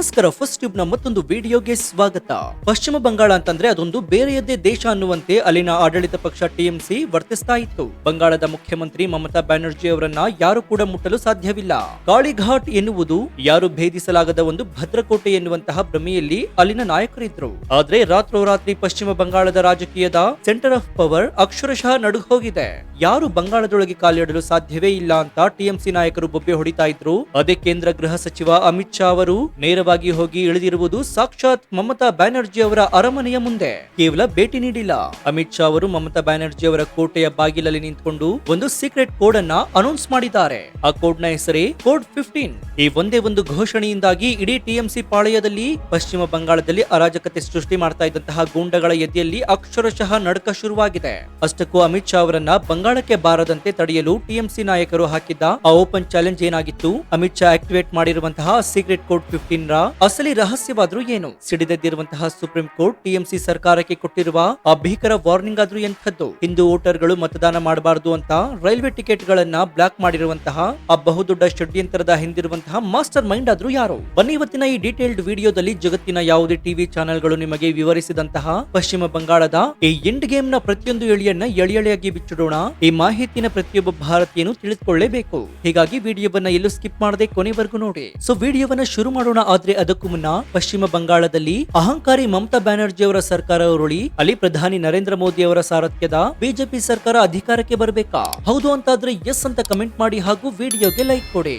ನಮಸ್ಕಾರ, first tube ನ ಮತ್ತೊಂದು ವಿಡಿಯೋಗೆ ಸ್ವಾಗತ. ಪಶ್ಚಿಮ ಬಂಗಾಳ ಅಂತಂದ್ರೆ ಅದೊಂದು ಬೇರೆಯದ್ದೇ ದೇಶ ಅನ್ನುವಂತೆ ಅಲ್ಲಿನ ಆಡಳಿತ ಪಕ್ಷ ಟಿಎಂಸಿ ವರ್ತಿಸ್ತಾ ಇತ್ತು. ಬಂಗಾಳದ ಮುಖ್ಯಮಂತ್ರಿ ಮಮತಾ ಬ್ಯಾನರ್ಜಿ ಅವರನ್ನ ಯಾರು ಕೂಡ ಮುಟ್ಟಲು ಸಾಧ್ಯವಿಲ್ಲ. ಕಾಳಿಘಾಟ್ ಎನ್ನುವುದು ಯಾರು ಭೇದಿಸಲಾಗದ ಒಂದು ಭದ್ರಕೋಟೆ ಎನ್ನುವಂತಹ ಭ್ರಮೆಯಲ್ಲಿ ಅಲ್ಲಿನ ನಾಯಕರಿದ್ರು. ಆದ್ರೆ ರಾತ್ರೋರಾತ್ರಿ ಪಶ್ಚಿಮ ಬಂಗಾಳದ ರಾಜಕೀಯದ ಸೆಂಟರ್ ಆಫ್ ಪವರ್ ಅಕ್ಷರಶಃ ನಡುಗ್ ಹೋಗಿದೆ. ಯಾರು ಬಂಗಾಳದೊಳಗೆ ಕಾಲಿಡಲು ಸಾಧ್ಯವೇ ಇಲ್ಲ ಅಂತ ಟಿಎಂಸಿ ನಾಯಕರು ಬೊಬ್ಬೆ ಹೊಡಿತಾ ಇದ್ರು. ಅದೇ ಕೇಂದ್ರ ಗೃಹ ಸಚಿವ ಅಮಿತ್ ಶಾ ಅವರು ನೇರವಾಗಿ ಹೋಗಿ ಇಳಿದಿರುವುದು ಸಾಕ್ಷಾತ್ ಮಮತಾ ಬ್ಯಾನರ್ಜಿ ಅವರ ಅರಮನೆಯ ಮುಂದೆ. ಕೇವಲ ಭೇಟಿ ನೀಡಿಲ್ಲ, ಅಮಿತ್ ಶಾ ಅವರು ಮಮತಾ ಬ್ಯಾನರ್ಜಿ ಅವರ ಕೋಟೆಯ ಬಾಗಿಲಲ್ಲಿ ನಿಂತ್ಕೊಂಡು ಒಂದು ಸೀಕ್ರೆಟ್ ಕೋಡ್ ಅನ್ನ ಅನೌನ್ಸ್ ಮಾಡಿದ್ದಾರೆ. ಆ ಕೋಡ್ ನ ಹೆಸರೇ ಕೋಡ್ 15. ಈ ಒಂದೇ ಒಂದು ಘೋಷಣೆಯಿಂದಾಗಿ ಇಡೀ ಟಿಎಂಸಿ ಪಾಳೆಯದಲ್ಲಿ ಪಶ್ಚಿಮ ಬಂಗಾಳದಲ್ಲಿ ಅರಾಜಕತೆ ಸೃಷ್ಟಿ ಮಾಡ್ತಾ ಇದ್ದಂತಹ ಗೂಂಡಗಳ ಎದೆಯಲ್ಲಿ ಅಕ್ಷರಶಃ ನಡುಕ ಶುರುವಾಗಿದೆ. ಅಷ್ಟಕ್ಕೂ ಅಮಿತ್ ಶಾ ಅವರನ್ನ ಬಂಗಾಳಕ್ಕೆ ಬಾರದಂತೆ ತಡೆಯಲು ಟಿಎಂಸಿ ನಾಯಕರು ಹಾಕಿದ್ದ ಆ ಓಪನ್ ಚಾಲೆಂಜ್ ಏನಾಗಿತ್ತು? ಅಮಿತ್ ಶಾ ಆಕ್ಟಿವೇಟ್ ಮಾಡಿರುವಂತಹ ಸೀಕ್ರೆಟ್ ಕೋಡ್ 15 ರ ಅಸಲಿ ರಹಸ್ಯವಾದ್ರೂ ಏನು? ಸಿಡಿದೆದ್ದಿರುವಂತಹ ಸುಪ್ರೀಂ ಕೋರ್ಟ್ ಟಿಎಂಸಿ ಸರ್ಕಾರಕ್ಕೆ ಕೊಟ್ಟಿರುವ ಆ ಭೀಕರ ವಾರ್ನಿಂಗ್ ಆದ್ರೂ ಎಂಥದ್ದು? ಹಿಂದೂ ವೋಟರ್ಗಳು ಮತದಾನ ಮಾಡಬಾರದು ಅಂತ ರೈಲ್ವೆ ಟಿಕೆಟ್ ಗಳನ್ನ ಬ್ಲಾಕ್ ಮಾಡಿರುವಂತಹ ಆ ಬಹುದೊಡ್ಡ ಷಡ್ಯಂತ್ರದ ಹಿಂದಿರುವಂತಹ ಮಾಸ್ಟರ್ ಮೈಂಡ್ ಆದ್ರೂ ಯಾರು? ಬನ್ನಿ ಇವತ್ತಿನ ಈ ಡೀಟೇಲ್ಡ್ ವಿಡಿಯೋದಲ್ಲಿ ಜಗತ್ತಿನ ಯಾವುದೇ ಟಿವಿ ಚಾನೆಲ್ಗಳು ನಿಮಗೆ ವಿವರಿಸಿದಂತಹ ಪಶ್ಚಿಮ ಬಂಗಾಳದ ಈ ಎಂಡ್ ಗೇಮ್ ನ ಪ್ರತಿಯೊಂದು ಎಳೆಯನ್ನ ಎಳೆಯಾಗಿ ಬಿಚ್ಚಿಡೋಣ. ಈ ಮಾಹಿತಿನ ಪ್ರತಿಯೊಬ್ಬ ಭಾರತೀಯನು ತಿಳಿದುಕೊಳ್ಳಲೇಬೇಕು. ಹೀಗಾಗಿ ವಿಡಿಯೋವನ್ನ ಎಲ್ಲೂ ಸ್ಕಿಪ್ ಮಾಡದೆ ಕೊನೆವರೆಗೂ ನೋಡಿ. ಸೊ ವಿಡಿಯೋವನ್ನ ಶುರು ಮಾಡೋಣ. ಆದ್ರೆ ಅದಕ್ಕೂ ಮುನ್ನ ಪಶ್ಚಿಮ ಬಂಗಾಳದಲ್ಲಿ ಅಹಂಕಾರಿ ಮಮತಾ ಬ್ಯಾನರ್ಜಿ ಅವರ ಸರ್ಕಾರ ಉರುಳಿ ಅಲ್ಲಿ ಪ್ರಧಾನಿ ನರೇಂದ್ರ ಮೋದಿ ಅವರ ಸಾರಥ್ಯದ ಬಿಜೆಪಿ ಸರ್ಕಾರ ಅಧಿಕಾರಕ್ಕೆ ಬರಬೇಕಾ? ಹೌದು ಅಂತಾದ್ರೆ ಎಸ್ ಅಂತ ಕಮೆಂಟ್ ಮಾಡಿ ಹಾಗೂ ವಿಡಿಯೋಗೆ ಲೈಕ್ ಕೊಡಿ.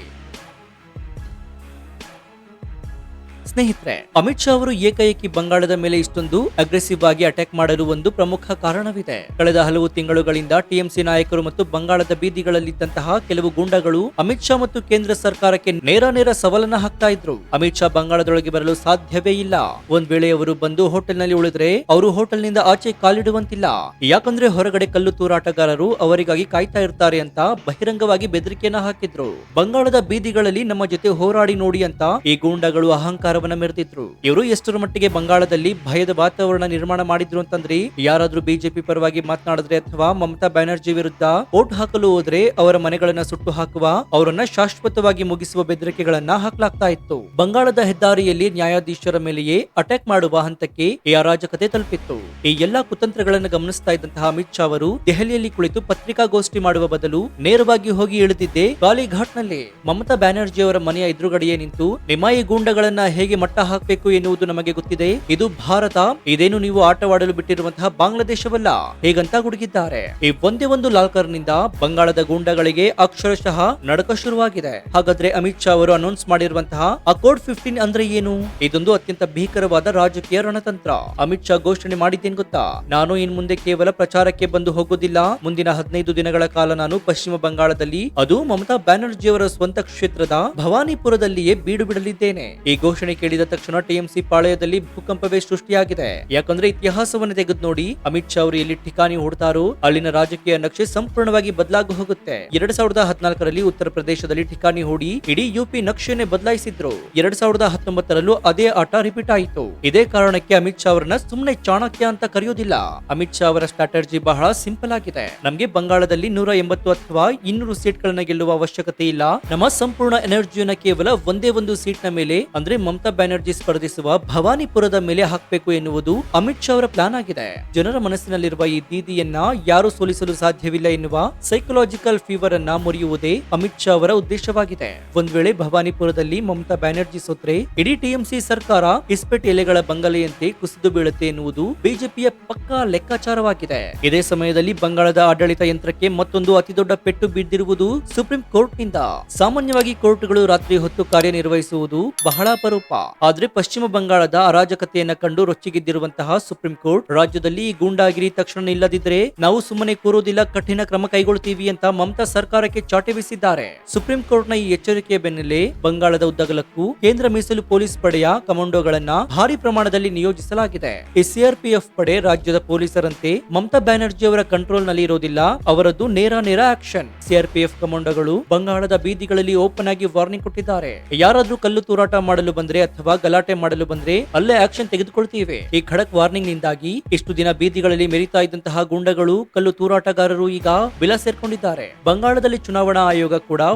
ಸ್ನೇಹಿತರೆ, ಅಮಿತ್ ಶಾ ಅವರು ಏಕಾಏಕಿ ಬಂಗಾಳದ ಮೇಲೆ ಇಷ್ಟೊಂದು ಅಗ್ರೆಸಿವ್ ಆಗಿ ಅಟ್ಯಾಕ್ ಮಾಡಲು ಒಂದು ಪ್ರಮುಖ ಕಾರಣವಿದೆ. ಕಳೆದ ಹಲವು ತಿಂಗಳುಗಳಿಂದ ಟಿಎಂಸಿ ನಾಯಕರು ಮತ್ತು ಬಂಗಾಳದ ಬೀದಿಗಳಲ್ಲಿದ್ದಂತಹ ಕೆಲವು ಗೂಂಡಗಳು ಅಮಿತ್ ಶಾ ಮತ್ತು ಕೇಂದ್ರ ಸರ್ಕಾರಕ್ಕೆ ನೇರ ಸವಾಲನ್ನ ಹಾಕ್ತಾ ಇದ್ರು. ಅಮಿತ್ ಶಾ ಬಂಗಾಳದೊಳಗೆ ಬರಲು ಸಾಧ್ಯವೇ ಇಲ್ಲ. ಒಂದ್ ವೇಳೆ ಅವರು ಬಂದು ಹೋಟೆಲ್ ನಲ್ಲಿ ಉಳಿದ್ರೆ ಅವರು ಹೋಟೆಲ್ ನಿಂದ ಆಚೆ ಕಾಲಿಡುವಂತಿಲ್ಲ. ಯಾಕಂದ್ರೆ ಹೊರಗಡೆ ಕಲ್ಲು ತೂರಾಟಗಾರರು ಅವರಿಗಾಗಿ ಕಾಯ್ತಾ ಇರ್ತಾರೆ ಅಂತ ಬಹಿರಂಗವಾಗಿ ಬೆದರಿಕೆಯನ್ನ ಹಾಕಿದ್ರು. ಬಂಗಾಳದ ಬೀದಿಗಳಲ್ಲಿ ನಮ್ಮ ಜೊತೆ ಹೋರಾಡಿ ನೋಡಿ ಅಂತ ಈ ಗೂಂಡಗಳು ಅಹಂಕಾರ ಮೆರೆದಿದ್ರು. ಇವರು ಎಷ್ಟರ ಮಟ್ಟಿಗೆ ಬಂಗಾಳದಲ್ಲಿ ಭಯದ ವಾತಾವರಣ ನಿರ್ಮಾಣ ಮಾಡಿದ್ರು ಅಂತಂದ್ರೆ, ಯಾರಾದ್ರೂ ಬಿಜೆಪಿ ಪರವಾಗಿ ಮಾತನಾಡಿದ್ರೆ ಅಥವಾ ಮಮತಾ ಬ್ಯಾನರ್ಜಿ ವಿರುದ್ಧ ವೋಟ್ ಹಾಕಲು ಹೋದ್ರೆ ಅವರ ಮನೆಗಳನ್ನ ಸುಟ್ಟು ಹಾಕುವ, ಅವರನ್ನ ಶಾಶ್ವತವಾಗಿ ಮುಗಿಸುವ ಬೆದರಿಕೆಗಳನ್ನ ಹಾಕಲಾಗ್ತಾ ಇತ್ತು. ಬಂಗಾಳದ ಹೆದ್ದಾರಿಯಲ್ಲಿ ನ್ಯಾಯಾಧೀಶರ ಮೇಲೆಯೇ ಅಟ್ಯಾಕ್ ಮಾಡುವ ಹಂತಕ್ಕೆ ಈ ಅರಾಜಕತೆ ತಲುಪಿತ್ತು. ಈ ಎಲ್ಲಾ ಕುತಂತ್ರಗಳನ್ನು ಗಮನಿಸ್ತಾ ಇದ್ದಂತಹ ಅಮಿತ್ ಶಾ ಅವರು ದೆಹಲಿಯಲ್ಲಿ ಕುಳಿತು ಪತ್ರಿಕಾಗೋಷ್ಠಿ ಮಾಡುವ ಬದಲು ನೇರವಾಗಿ ಹೋಗಿ ಇಳಿದಿದ್ದೆ ಕಾಳಿಘಾಟ್ ನಲ್ಲಿ. ಮಮತಾ ಬ್ಯಾನರ್ಜಿ ಅವರ ಮನೆಯ ಎದುರುಗಡೆಯೇ ನಿಂತು ನಿಮ್ಮ ಈ ಗೂಂಡಗಳನ್ನ ಹೇಗೆ ಮಟ್ಟ ಹಾಕಬೇಕು ಎನ್ನುವುದು ನಮಗೆ ಗೊತ್ತಿದೆ. ಇದು ಭಾರತ, ಇದೇನು ನೀವು ಆಟವಾಡಲು ಬಿಟ್ಟಿರುವಂತಹ ಬಾಂಗ್ಲಾದೇಶವಲ್ಲ, ಹೇಗಂತ ಗುಡುಗಿದ್ದಾರೆ. ಈ ಒಂದೇ ಒಂದು ಲಾಲ್ಕರ್ ನಿಂದ ಬಂಗಾಳದ ಗೂಂಡಗಳಿಗೆ ಅಕ್ಷರಶಃ ನಡಕ ಶುರುವಾಗಿದೆ. ಹಾಗಾದ್ರೆ ಅಮಿತ್ ಶಾ ಅವರು ಅನೌನ್ಸ್ ಮಾಡಿರುವಂತಹ ಆ ಕೋಡ್ 15 ಅಂದ್ರೆ ಏನು? ಇದೊಂದು ಅತ್ಯಂತ ಭೀಕರವಾದ ರಾಜಕೀಯ ರಣತಂತ್ರ. ಅಮಿತ್ ಶಾ ಘೋಷಣೆ ಮಾಡಿದ್ದೇನು ಗೊತ್ತಾ? ನಾನು ಇನ್ ಮುಂದೆ ಕೇವಲ ಪ್ರಚಾರಕ್ಕೆ ಬಂದು ಹೋಗೋದಿಲ್ಲ. ಮುಂದಿನ 15 ದಿನಗಳ ಕಾಲ ನಾನು ಪಶ್ಚಿಮ ಬಂಗಾಳದಲ್ಲಿ, ಅದು ಮಮತಾ ಬ್ಯಾನರ್ಜಿ ಅವರ ಸ್ವಂತ ಕ್ಷೇತ್ರದ ಭವಾನಿಪುರದಲ್ಲಿಯೇ ಬೀಡು ಬಿಡಲಿದ್ದೇನೆ. ಈ ಘೋಷಣೆ ಕೇಳಿದ ತಕ್ಷಣ ಟಿಎಂಸಿ ಪಾಳೆಯದಲ್ಲಿ ಭೂಕಂಪವೇ ಸೃಷ್ಟಿಯಾಗಿದೆ. ಯಾಕಂದ್ರೆ ಇತಿಹಾಸವನ್ನು ತೆಗೆದು ನೋಡಿ, ಅಮಿತ್ ಶಾ ಅವರು ಎಲ್ಲಿ ಠಿಕಾಣಿ ಹೂಡ್ತಾರೋ ಅಲ್ಲಿನ ರಾಜಕೀಯ ನಕ್ಷೆ ಸಂಪೂರ್ಣವಾಗಿ ಬದಲಾಗಿ ಹೋಗುತ್ತೆ. 2014ರಲ್ಲಿ ಉತ್ತರ ಪ್ರದೇಶದಲ್ಲಿ ಠಿಕಾಣಿ ಹೂಡಿ ಇಡೀ ಯುಪಿ ನಕ್ಷೆನೆ ಬದಲಾಯಿಸಿದ್ರು. 2019ರಲ್ಲೂ ಅದೇ ಆಟ ರಿಪೀಟ್ ಆಯಿತು. ಇದೇ ಕಾರಣಕ್ಕೆ ಅಮಿತ್ ಶಾ ಅವರನ್ನ ಸುಮ್ಮನೆ ಚಾಣಕ್ಯ ಅಂತ ಕರೆಯೋದಿಲ್ಲ. ಅಮಿತ್ ಶಾ ಅವರ ಸ್ಟ್ರಾಟಜಿ ಬಹಳ ಸಿಂಪಲ್ ಆಗಿದೆ. ನಮ್ಗೆ ಬಂಗಾಳದಲ್ಲಿ 180 ಅಥವಾ 200 ಸೀಟ್ ಗಳನ್ನ ಗೆಲ್ಲುವ ಅವಶ್ಯಕತೆ ಇಲ್ಲ. ನಮ್ಮ ಸಂಪೂರ್ಣ ಎನರ್ಜಿಯನ್ನ ಕೇವಲ ಒಂದೇ ಒಂದು ಸೀಟ್ ನ ಮೇಲೆ, ಅಂದ್ರೆ ಮಮತಾ ಬ್ಯಾನರ್ಜಿ ಸ್ಪರ್ಧಿಸುವ ಭವಾನಿಪುರದ ಮೇಲೆ ಹಾಕಬೇಕು ಎನ್ನುವುದು ಅಮಿತ್ ಶಾ ಅವರ ಪ್ಲಾನ್ ಆಗಿದೆ. ಜನರ ಮನಸ್ಸಿನಲ್ಲಿರುವ ಈ ದೀದಿಯನ್ನ ಯಾರು ಸೋಲಿಸಲು ಸಾಧ್ಯವಿಲ್ಲ ಎನ್ನುವ ಸೈಕಲಾಜಿಕಲ್ ಫೀವರ್ ಅನ್ನ ಮುರಿಯುವುದೇ ಅಮಿತ್ ಶಾ ಅವರ ಉದ್ದೇಶವಾಗಿದೆ. ಒಂದ್ ವೇಳೆ ಭವಾನಿಪುರದಲ್ಲಿ ಮಮತಾ ಬ್ಯಾನರ್ಜಿ ಸೋತ್ರೆ ಇಡೀ ಟಿಎಂಸಿ ಸರ್ಕಾರ ಇಸ್ಪೆಟ್ ಎಲೆಗಳ ಬಂಗಲೆಯಂತೆ ಕುಸಿದು ಬೀಳುತ್ತೆ ಎನ್ನುವುದು ಬಿಜೆಪಿಯ ಪಕ್ಕಾ ಲೆಕ್ಕಾಚಾರವಾಗಿದೆ. ಇದೇ ಸಮಯದಲ್ಲಿ ಬಂಗಾಳದ ಆಡಳಿತ ಯಂತ್ರಕ್ಕೆ ಮತ್ತೊಂದು ಅತಿದೊಡ್ಡ ಪೆಟ್ಟು ಬಿದ್ದಿರುವುದು ಸುಪ್ರೀಂ ಕೋರ್ಟ್ ನಿಂದ. ಸಾಮಾನ್ಯವಾಗಿ ಕೋರ್ಟ್ಗಳು ರಾತ್ರಿ ಹೊತ್ತು ಕಾರ್ಯನಿರ್ವಹಿಸುವುದು ಬಹಳ ಅಪರೂಪ. ಆದ್ರೆ ಪಶ್ಚಿಮ ಬಂಗಾಳದ ಅರಾಜಕತೆಯನ್ನ ಕಂಡು ರೊಚ್ಚಿಗೆದ್ದಿರುವಂತಹ ಸುಪ್ರೀಂ ಕೋರ್ಟ್ ರಾಜ್ಯದಲ್ಲಿ ಗೂಂಡಾಗಿರಿ ತಕ್ಷಣ ನಿಲ್ಲದಿದ್ರೆ ನಾವು ಸುಮ್ಮನೆ ಕೂರೋದಿಲ್ಲ, ಕಠಿಣ ಕ್ರಮ ಕೈಗೊಳ್ಳುತ್ತೀವಿ ಅಂತ ಮಮತಾ ಸರ್ಕಾರಕ್ಕೆ ಚಾಟಿ ಬೀಸಿದ್ದಾರೆ. ಸುಪ್ರೀಂ ಕೋರ್ಟ್ ನ ಈ ಎಚ್ಚರಿಕೆಯ ಬೆನ್ನಲ್ಲೇ ಬಂಗಾಳದ ಉದ್ದಗಲಕ್ಕೂ ಕೇಂದ್ರ ಮೀಸಲು ಪೊಲೀಸ್ ಪಡೆಯ ಕಮಾಂಡೋಗಳನ್ನ ಭಾರಿ ಪ್ರಮಾಣದಲ್ಲಿ ನಿಯೋಜಿಸಲಾಗಿದೆ. ಈ ಸಿಆರ್ಪಿಎಫ್ ಪಡೆ ರಾಜ್ಯದ ಪೊಲೀಸರಂತೆ ಮಮತಾ ಬ್ಯಾನರ್ಜಿ ಅವರ ಕಂಟ್ರೋಲ್ ನಲ್ಲಿ ಇರೋದಿಲ್ಲ. ಅವರದ್ದು ನೇರ ಆಕ್ಷನ್. ಸಿಆರ್ಪಿಎಫ್ ಕಮಾಂಡೋಗಳು ಬಂಗಾಳದ ಬೀದಿಗಳಲ್ಲಿ ಓಪನ್ ಆಗಿ ವಾರ್ನಿಂಗ್ ಕೊಟ್ಟಿದ್ದಾರೆ. ಯಾರಾದ್ರೂ ಕಲ್ಲು ತೂರಾಟ ಮಾಡಲು ಬಂದ್ರೆ ಅಥವಾ ಗಲಾಟೆ ಮಾಡಲು ಬಂದ್ರೆ ಅಲ್ಲೇ ಆಕ್ಷನ್ ತೆಗೆದುಕೊಳ್ತೀವಿ. ಈ ಖಡಕ್ ವಾರ್ನಿಂಗ್ ನಿಂದಾಗಿ ಇಷ್ಟು ದಿನ ಬೀದಿಗಳಲ್ಲಿ ಮೆರಿತಾ ಇದ್ದಂತಹ ಗುಂಡಗಳು, ಕಲ್ಲು ತೂರಾಟಗಾರರು ಈಗ ಬಿಲ ಸೇರ್ಕೊಂಡಿದ್ದಾರೆ. ಬಂಗಾಳದಲ್ಲಿ ಚುನಾವಣಾ ಆಯೋಗ ಕೂಡ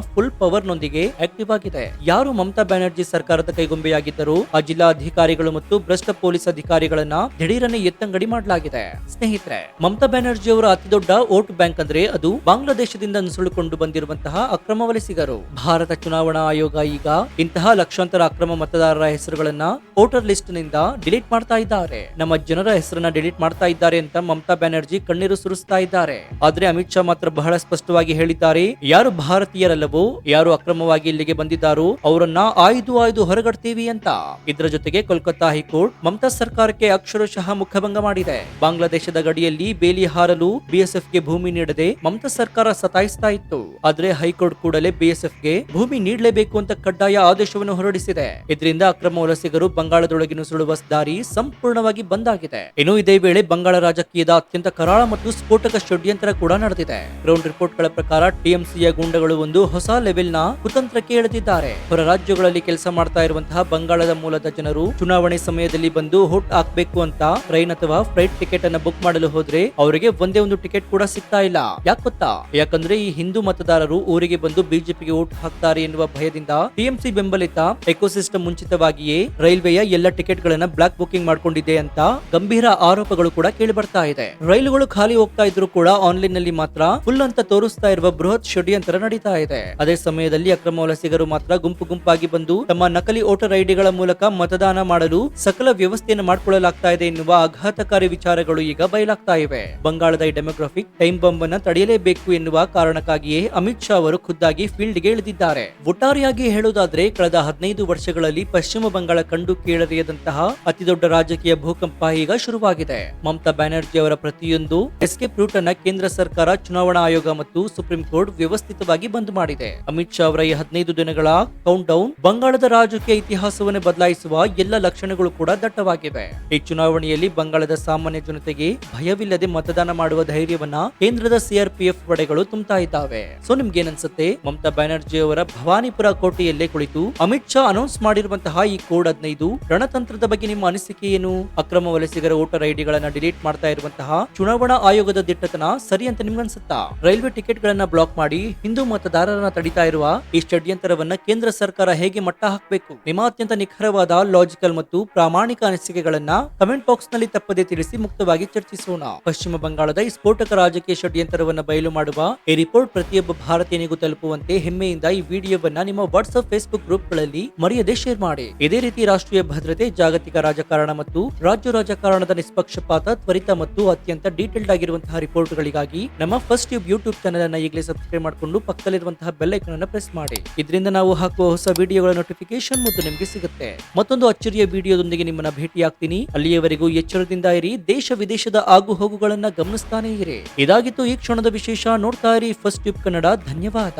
ಫುಲ್ ಪವರ್ ನೊಂದಿಗೆ ಆಕ್ಟಿವ್ ಆಗಿದೆ. ಯಾರು ಮಮತಾ ಬ್ಯಾನರ್ಜಿ ಸರ್ಕಾರದ ಕೈಗೊಂಬೆಯಾಗಿದ್ದರು ಆ ಜಿಲ್ಲಾ ಅಧಿಕಾರಿಗಳು ಮತ್ತು ಭ್ರಷ್ಟ ಪೊಲೀಸ್ ಅಧಿಕಾರಿಗಳನ್ನ ದಿಢೀರನೆ ಎತ್ತಂಗಡಿ ಮಾಡಲಾಗಿದೆ. ಸ್ನೇಹಿತರೆ, ಮಮತಾ ಬ್ಯಾನರ್ಜಿ ಅವರ ಅತಿದೊಡ್ಡ ವೋಟ್ ಬ್ಯಾಂಕ್ ಅಂದ್ರೆ ಅದು ಬಾಂಗ್ಲಾದೇಶದಿಂದ ನುಸುಳುಕೊಂಡು ಬಂದಿರುವಂತಹ ಅಕ್ರಮ ವಲಸಿಗರು. ಭಾರತ ಚುನಾವಣಾ ಆಯೋಗ ಈಗ ಇಂತಹ ಲಕ್ಷಾಂತರ ಅಕ್ರಮ ಮತದಾರರ ಹೆಸರುಗಳನ್ನ ವೋಟರ್ ಲಿಸ್ಟ್ ನಿಂದ ಡಿಲೀಟ್ ಮಾಡ್ತಾ ಇದ್ದಾರೆ. ನಮ್ಮ ಜನರ ಹೆಸರನ್ನ ಡಿಲೀಟ್ ಮಾಡ್ತಾ ಇದ್ದಾರೆ ಅಂತ ಮಮತಾ ಬ್ಯಾನರ್ಜಿ ಕಣ್ಣೀರು ಸುರಿಸ್ತಾ ಇದ್ದಾರೆ. ಆದ್ರೆ ಅಮಿತ್ ಶಾ ಮಾತ್ರ ಬಹಳ ಸ್ಪಷ್ಟವಾಗಿ ಹೇಳಿದ್ದಾರೆ, ಯಾರು ಭಾರತೀಯರಲ್ಲವೋ, ಯಾರು ಅಕ್ರಮವಾಗಿ ಇಲ್ಲಿಗೆ ಬಂದಿದ್ದಾರೋ ಅವರನ್ನ ಆಯ್ದು ಹೊರಗಡ್ತೀವಿ ಅಂತ. ಇದರ ಜೊತೆಗೆ ಕೋಲ್ಕತ್ತಾ ಹೈಕೋರ್ಟ್ ಮಮತಾ ಸರ್ಕಾರಕ್ಕೆ ಅಕ್ಷರಶಃ ಮುಖಭಂಗ ಮಾಡಿದೆ. ಬಾಂಗ್ಲಾದೇಶದ ಗಡಿಯಲ್ಲಿ ಬೇಲಿ ಹಾರಲು ಬಿಎಸ್ಎಫ್ಗೆ ಭೂಮಿ ನೀಡದೆ ಮಮತಾ ಸರ್ಕಾರ ಸತಾಯಿಸ್ತಾ ಇತ್ತು. ಆದ್ರೆ ಹೈಕೋರ್ಟ್ ಕೂಡಲೇ ಬಿಎಸ್ಎಫ್ಗೆ ಭೂಮಿ ನೀಡಲೇಬೇಕು ಅಂತ ಕಡ್ಡಾಯ ಆದೇಶವನ್ನು ಹೊರಡಿಸಿದೆ. ಇದರಿಂದ ಅಕ್ರಮ ವಲಸಿಗರು ಬಂಗಾಳದೊಳಗೆ ನುಸುಳುವ ದಾರಿ ಸಂಪೂರ್ಣವಾಗಿ ಬಂದ್ ಆಗಿದೆ. ಇನ್ನು ಇದೇ ವೇಳೆ ಬಂಗಾಳ ರಾಜಕೀಯದ ಅತ್ಯಂತ ಕರಾಳ ಮತ್ತು ಸ್ಫೋಟಕ ಷಡ್ಯಂತ್ರ ಕೂಡ ನಡೆದಿದೆ. ಗ್ರೌಂಡ್ ರಿಪೋರ್ಟ್ ಗಳ ಪ್ರಕಾರ ಟಿಎಂಸಿಯ ಗೂಂಡಗಳು ಒಂದು ಹೊಸ ಲೆವೆಲ್ ನ ಕುತಂತ್ರಕ್ಕೆ ಇಳಿದಿದ್ದಾರೆ. ಹೊರ ರಾಜ್ಯಗಳಲ್ಲಿ ಕೆಲಸ ಮಾಡ್ತಾ ಇರುವಂತಹ ಬಂಗಾಳದ ಮೂಲದ ಜನರು ಚುನಾವಣೆ ಸಮಯದಲ್ಲಿ ಬಂದು ವೋಟ್ ಹಾಕ್ಬೇಕು ಅಂತ ಟ್ರೈನ್ ಅಥವಾ ಫ್ಲೈಟ್ ಟಿಕೆಟ್ ಅನ್ನ ಬುಕ್ ಮಾಡಲು ಹೋದ್ರೆ ಅವರಿಗೆ ಒಂದೇ ಒಂದು ಟಿಕೆಟ್ ಕೂಡ ಸಿಗ್ತಾ ಇಲ್ಲ. ಯಾಕೆ ಗೊತ್ತಾ? ಯಾಕಂದ್ರೆ ಈ ಹಿಂದೂ ಮತದಾರರು ಊರಿಗೆ ಬಂದು ಬಿಜೆಪಿಗೆ ವೋಟ್ ಹಾಕ್ತಾರೆ ಎನ್ನುವ ಭಯದಿಂದ ಟಿಎಂಸಿ ಬೆಂಬಲಿತ ಎಕೋಸಿಸ್ಟಮ್ ಮುಂಚಿತವಾಗಿಯೇ ರೈಲ್ವೆಯ ಎಲ್ಲ ಟಿಕೆಟ್ ಗಳನ್ನ ಬ್ಲಾಕ್ ಬುಕಿಂಗ್ ಮಾಡ್ಕೊಂಡಿದೆ ಅಂತ ಗಂಭೀರ ಆರೋಪಗಳು ಕೂಡ ಕೇಳಿ ಬರ್ತಾ ಇದೆ. ರೈಲುಗಳು ಖಾಲಿ ಹೋಗ್ತಾ ಇದ್ರು ಕೂಡ ಆನ್ಲೈನ್ ನಲ್ಲಿ ಮಾತ್ರ ಫುಲ್ ಅಂತ ತೋರಿಸ್ತಾ ಇರುವ ಬೃಹತ್ ಷಡ್ಯಂತ್ರ ನಡೀತಾ ಇದೆ. ಅದೇ ಸಮಯದಲ್ಲಿ ಅಕ್ರಮ ವಲಸಿಗರು ಮಾತ್ರ ಗುಂಪು ಗುಂಪಾಗಿ ಬಂದು ತಮ್ಮ ನಕಲಿ ವೋಟರ್ ಐಡಿಗಳ ಮೂಲಕ ಮತದಾನ ಮಾಡಲು ಸಕಲ ವ್ಯವಸ್ಥೆಯನ್ನು ಮಾಡಿಕೊಳ್ಳಲಾಗ್ತಾ ಇದೆ ಎನ್ನುವ ಆಘಾತಕಾರಿ ವಿಚಾರಗಳು ಈಗ ಬಯಲಾಗ್ತಾ ಇವೆ. ಬಂಗಾಳದ ಈ ಡೆಮೋಗ್ರಾಫಿಕ್ ಟೈಮ್ ಬಾಂಬ್ ಅನ್ನ ತಡೆಯಲೇಬೇಕು ಎನ್ನುವ ಕಾರಣಕ್ಕಾಗಿಯೇ ಅಮಿತ್ ಶಾ ಅವರು ಖುದ್ದಾಗಿ ಫೀಲ್ಡ್ ಗೆ ಇಳಿದಿದ್ದಾರೆ. ಒಟ್ಟಾರೆಯಾಗಿ ಹೇಳುವುದಾದ್ರೆ ಕಳೆದ 15 ವರ್ಷಗಳಲ್ಲಿ ಪಶ್ಚಿಮ ಬಂಗಾಳ ಕಂಡು ಕೇಳರಿಯದಂತಹ ಅತಿದೊಡ್ಡ ರಾಜಕೀಯ ಭೂಕಂಪ ಈಗ ಶುರುವಾಗಿದೆ. ಮಮತಾ ಬ್ಯಾನರ್ಜಿ ಅವರ ಪ್ರತಿಯೊಂದು ಎಸ್ಕೇಪ್ ರೂಟ್ ಅನ್ನ ಕೇಂದ್ರ ಸರ್ಕಾರ, ಚುನಾವಣಾ ಆಯೋಗ ಮತ್ತು ಸುಪ್ರೀಂ ಕೋರ್ಟ್ ವ್ಯವಸ್ಥಿತವಾಗಿ ಬಂದ್ ಮಾಡಿದೆ. ಅಮಿತ್ ಶಾ ಅವರ ಈ 15 ದಿನಗಳ ಕೌಂಟ್ ಡೌನ್ ಬಂಗಾಳದ ರಾಜಕೀಯ ಇತಿಹಾಸವನ್ನು ಬದಲಾಯಿಸುವ ಎಲ್ಲ ಲಕ್ಷಣಗಳು ಕೂಡ ದಟ್ಟವಾಗಿವೆ. ಈ ಚುನಾವಣೆಯಲ್ಲಿ ಬಂಗಾಳದ ಸಾಮಾನ್ಯ ಜನತೆಗೆ ಭಯವಿಲ್ಲದೆ ಮತದಾನ ಮಾಡುವ ಧೈರ್ಯವನ್ನ ಕೇಂದ್ರದ ಸಿಆರ್ಪಿಎಫ್ ಪಡೆಗಳು ತುಂಬುತ್ತಾ ಇದ್ದಾವೆ. ಸೊ ನಿಮ್ಗೆ ಏನನ್ಸುತ್ತೆ? ಮಮತಾ ಬ್ಯಾನರ್ಜಿ ಅವರ ಭವಾನಿಪುರ ಕೋಟೆಯಲ್ಲೇ ಕುಳಿತು ಅಮಿತ್ ಶಾ ಅನೌನ್ಸ್ ಮಾಡಿರುವಂತಹ ಈ ಕೋಡ್ 15 ರಣತಂತ್ರದ ಬಗ್ಗೆ ನಿಮ್ಮ ಅನಿಸಿಕೆ ಏನು? ಅಕ್ರಮ ವಲಸಿಗರ ವೋಟರ್ ಐಡಿಗಳನ್ನ ಡಿಲೀಟ್ ಮಾಡ್ತಾ ಇರುವಂತಹ ಚುನಾವಣಾ ಆಯೋಗದ ದಿಟ್ಟತನ ಸರಿ ಅಂತ ನಿಮ್ಗನ್ಸುತ್ತಾ? ರೈಲ್ವೆ ಟಿಕೆಟ್ ಗಳನ್ನ ಬ್ಲಾಕ್ ಮಾಡಿ ಹಿಂದೂ ಮತದಾರರನ್ನ ತಡಿತಾ ಇರುವ ಈ ಷಡ್ಯಂತ್ರವನ್ನ ಕೇಂದ್ರ ಸರ್ಕಾರ ಹೇಗೆ ಮಟ್ಟ ಹಾಕಬೇಕು? ನಿಮ್ಮ ಅತ್ಯಂತ ನಿಖರವಾದ, ಲಾಜಿಕಲ್ ಮತ್ತು ಪ್ರಾಮಾಣಿಕ ಅನಿಸಿಕೆಗಳನ್ನ ಕಮೆಂಟ್ ಬಾಕ್ಸ್ ನಲ್ಲಿ ತಪ್ಪದೆ ತಿಳಿಸಿ ಮುಕ್ತವಾಗಿ ಚರ್ಚಿಸೋಣ. ಪಶ್ಚಿಮ ಬಂಗಾಳದ ಈ ಸ್ಫೋಟಕ ರಾಜಕೀಯ ಷಡ್ಯಂತ್ರವನ್ನ ಬಯಲು ಮಾಡುವ ಈ ರಿಪೋರ್ಟ್ ಪ್ರತಿಯೊಬ್ಬ ಭಾರತೀಯನಿಗೂ ತಲುಪುವಂತೆ ಹೆಮ್ಮೆಯಿಂದ ಈ ವಿಡಿಯೋವನ್ನ ನಿಮ್ಮ ವಾಟ್ಸ್ಆಪ್, ಫೇಸ್ಬುಕ್ ಗ್ರೂಪ್ ಗಳಲ್ಲಿ ಮರೆಯದೆ ಶೇರ್ ಮಾಡಿ. ಇದೇ ರೀತಿ ರಾಷ್ಟ್ರೀಯ ಭದ್ರತೆ, ಜಾಗತಿಕ ರಾಜಕಾರಣ ಮತ್ತು ರಾಜ್ಯ ರಾಜಕಾರಣದ ನಿಷ್ಪಕ್ಷಪಾತ, ತ್ವರಿತ ಮತ್ತು ಅತ್ಯಂತ ಡೀಟೇಲ್ಡ್ ಆಗಿರುವಂತಹ ರಿಪೋರ್ಟ್ ಗಳಿಗಾಗಿ ನಮ್ಮ ಫಸ್ಟ್ ಟ್ಯೂಬ್ ಯೂಟ್ಯೂಬ್ ಚಾನೆಲ್ ಅನ್ನ ಈಗಲೇ ಸಬ್ಸ್ಕ್ರೈಬ್ ಮಾಡಿಕೊಂಡು ಪಕ್ಕದಲ್ಲಿರುವಂತಹ ಬೆಲ್ ಐಕಾನ್ ಅನ್ನು ಪ್ರೆಸ್ ಮಾಡಿ. ಇದರಿಂದ ನಾವು ಹಾಕುವ ಹೊಸ ವಿಡಿಯೋಗಳ ನೋಟಿಫಿಕೇಶನ್ ಮತ್ತು ನಿಮಗೆ ಸಿಗುತ್ತೆ. ಮತ್ತೊಂದು ಅಚ್ಚರಿಯ ವಿಡಿಯೋದೊಂದಿಗೆ ನಿಮ್ಮನ್ನ ಭೇಟಿಯಾಗ್ತೀನಿ. ಅಲ್ಲಿಯವರೆಗೂ ಎಚ್ಚರದಿಂದ ಇರಿ, ದೇಶ ವಿದೇಶದ ಆಗು ಹೋಗುಗಳನ್ನ ಗಮನಿಸ್ತಾನೆ ಇರಿ. ಇದಾಗಿತ್ತು ಈ ಕ್ಷಣದ ವಿಶೇಷ. ನೋಡ್ತಾ ಇರಿ ಫಸ್ಟ್ ಟ್ಯೂಬ್ ಕನ್ನಡ. ಧನ್ಯವಾದ.